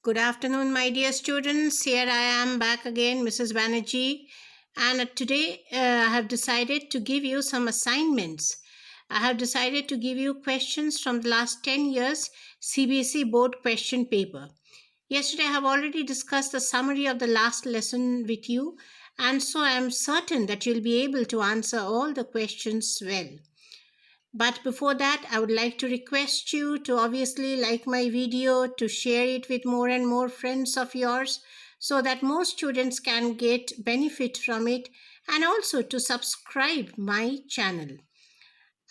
Good afternoon, my dear students. Here I am back again, Mrs. Banerjee. And today I have decided to give you some assignments. I have decided to give you questions from the last 10 years CBSE board question paper. Yesterday I have already discussed the summary of the last lesson with you, and so I am certain that you'll be able to answer all the questions well. But before that, I would like to request you to obviously like my video, to share it with more and more friends of yours so that more students can get benefit from it, and also to subscribe my channel.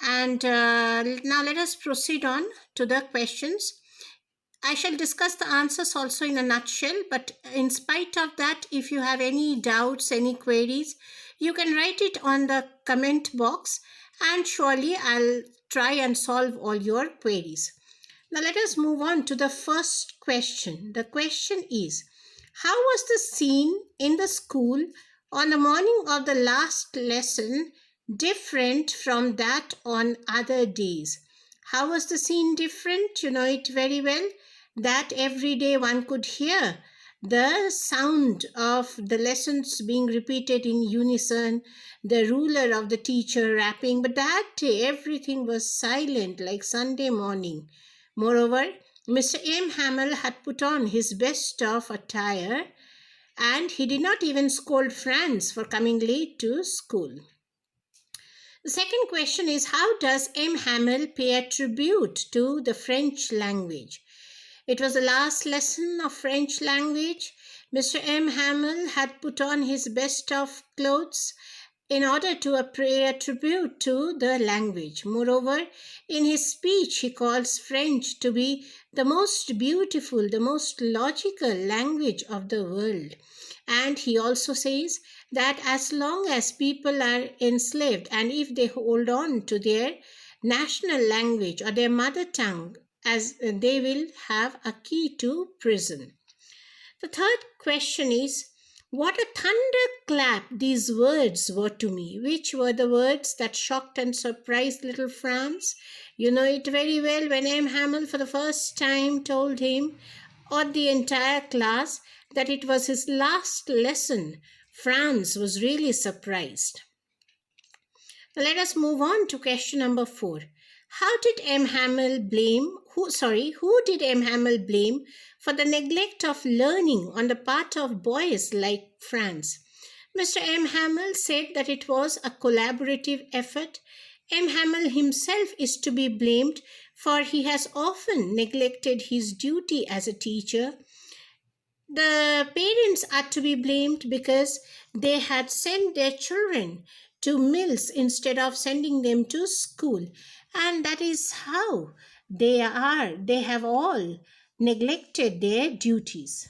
And now let us proceed on to the questions. I shall discuss the answers also in a nutshell, but in spite of that, if you have any doubts, any queries, you can write it on the comment box, and surely I'll try and solve all your queries. Now let us move on to the first question. The question is, how was the scene in the school on the morning of the last lesson different from that on other days? How was the scene different? You know it very well, that every day one could hear the sound of the lessons being repeated in unison, the ruler of the teacher rapping, but that day everything was silent like Sunday morning. Moreover, Mr. M. Hamel had put on his best of attire, and he did not even scold Franz for coming late to school. The second question is, how does M. Hamel pay a tribute to the French language? It was the last lesson of French language. Mr. M. Hamel had put on his best of clothes in order to pay a tribute to the language. Moreover, in his speech, he calls French to be the most beautiful, the most logical language of the world. And he also says that as long as people are enslaved, and if they hold on to their national language or their mother tongue, as they will have a key to prison. The third question is, what a thunderclap these words were to me. Which were the words that shocked and surprised little Franz? You know it very well, when M. Hamel for the first time told him or the entire class that it was his last lesson, Franz was really surprised. Now let us move on to question number 4. Who did M. Hamel blame for the neglect of learning on the part of boys like Franz? Mr. M. Hamel said that it was a collaborative effort. M. Hamel himself is to be blamed, for he has often neglected his duty as a teacher. The parents are to be blamed because they had sent their children to mills instead of sending them to school. And that is how they have all neglected their duties.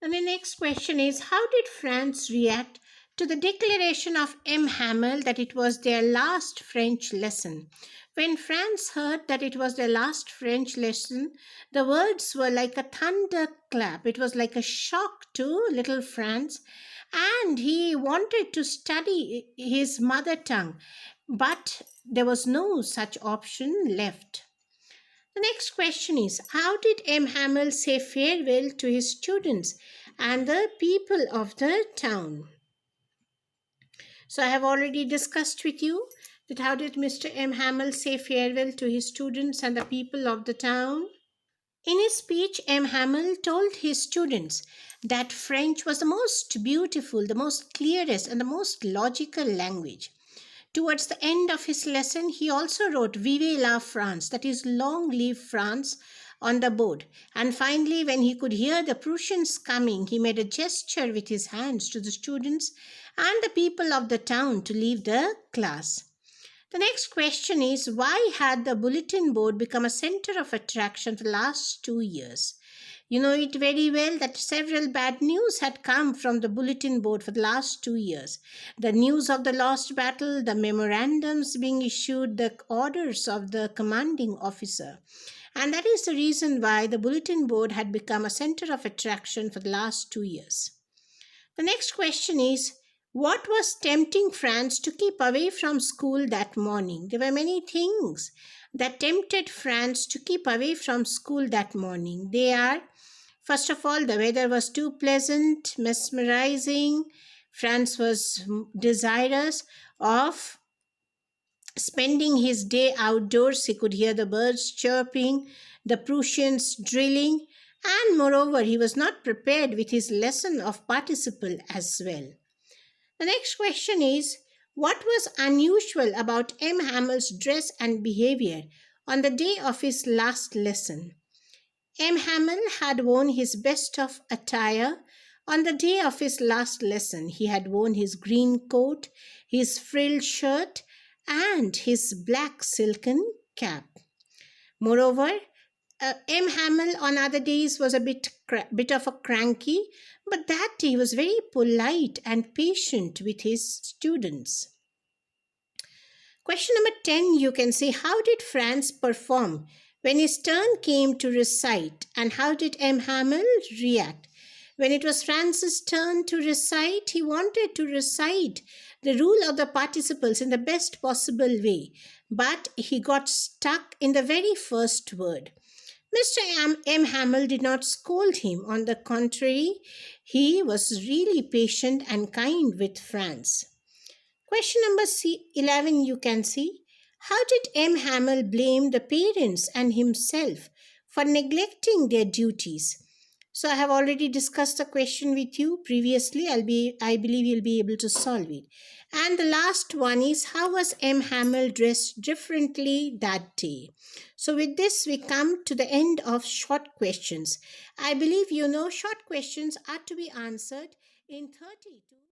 And the next question is, how did Franz react to the declaration of M. Hamel that it was their last French lesson? When Franz heard that it was their last French lesson, the words were like a thunderclap. It was like a shock to little Franz, and he wanted to study his mother tongue, but there was no such option left. The next question is, how did M. Hamel say farewell to his students and the people of the town? So I have already discussed with you that how did Mr. M. Hamel say farewell to his students and the people of the town? In his speech, M. Hamel told his students that French was the most beautiful, the most clearest, and the most logical language. Towards the end of his lesson, he also wrote Vive la France, that is, long live France, on the board. And finally, when he could hear the Prussians coming, he made a gesture with his hands to the students and the people of the town to leave the class. The next question is, why had the bulletin board become a center of attraction for the last 2 years? You know it very well that several bad news had come from the bulletin board for the last 2 years. The news of the lost battle, the memorandums being issued, the orders of the commanding officer. And that is the reason why the bulletin board had become a center of attraction for the last 2 years. The next question is, what was tempting Franz to keep away from school that morning? There were many things. that tempted Franz to keep away from school that morning. They are, first of all, the weather was too pleasant, mesmerizing. Franz was desirous of spending his day outdoors. He could hear the birds chirping, the Prussians drilling, and moreover, he was not prepared with his lesson of participle as well. The next question is, what was unusual about M. Hamel's dress and behavior on the day of his last lesson? M. Hamel had worn his best of attire on the day of his last lesson. He had worn his green coat, his frilled shirt, and his black silken cap. Moreover, M. Hamel on other days was a bit of a cranky, but that day he was very polite and patient with his students. Question number 10, you can say, how did Franz perform when his turn came to recite, and how did M. Hamel react? When it was Franz's turn to recite, he wanted to recite the rule of the participles in the best possible way, but he got stuck in the very first word. Mr. M. Hamel did not scold him. On the contrary, he was really patient and kind with Franz. Question number 11, you can see. How did M. Hamel blame the parents and himself for neglecting their duties? So I have already discussed the question with you previously. I believe you'll be able to solve it. And the last one is, how was M. Hamel dressed differently that day? So with this, we come to the end of short questions. I believe you know short questions are to be answered in 30 to